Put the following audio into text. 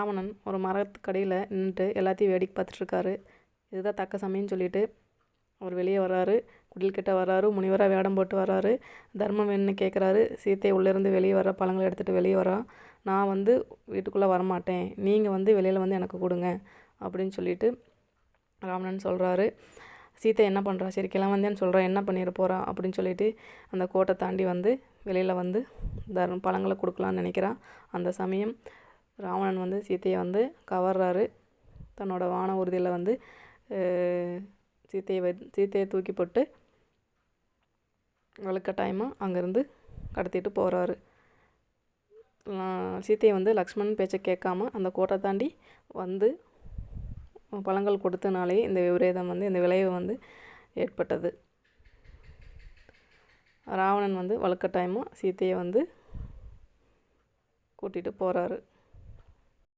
ராவணன் ஒரு மரத்துக்கடியில் நின்றுட்டு எல்லாத்தையும் வேடிக்கை பார்த்துட்ருக்காரு. இதுதான் தக்க சமயம்னு சொல்லிட்டு அவர் வெளியே வர்றாரு. குடில்கிட்ட வர்றாரு. முனிவராக வேடம் போட்டு வர்றாரு. தர்மம் வேணும்னு கேட்குறாரு. சீத்தை உள்ளேருந்து வெளியே வர பழங்களை எடுத்துகிட்டு வெளியே வரான். நான் வந்து வீட்டுக்குள்ளே வரமாட்டேன், நீங்கள் வெளியில் எனக்கு கொடுங்க அப்படின்னு சொல்லிட்டு ராவணன் சொல்கிறாரு. சீத்தை என்ன பண்ணுறா, சரி கிளம்பந்தேன்னு சொல்கிறா, என்ன பண்ணிட போகிறா அப்படின்னு சொல்லிட்டு அந்த கோட்டை தாண்டி வெளியில் பழங்களை கொடுக்கலான்னு நினைக்கிறான். அந்த சமயம் ராவணன் சீத்தையை கவர்றாரு. தன்னோட வான ஊர்தியில் சீத்தையை தூக்கி போட்டு வலுக்கட்டாயமாக அங்கேருந்து கடத்திட்டு போகிறாரு. சீத்தையை லக்ஷ்மணன் பேச்சை கேட்காம அந்த கோட்டை தாண்டி பழங்கள் கொடுத்தனாலே இந்த விபரீதம் இந்த விளைவு ஏற்பட்டது. ராவணன் வலுக்கட்டாயமாக சீத்தையை கூட்டிகிட்டு போகிறாரு.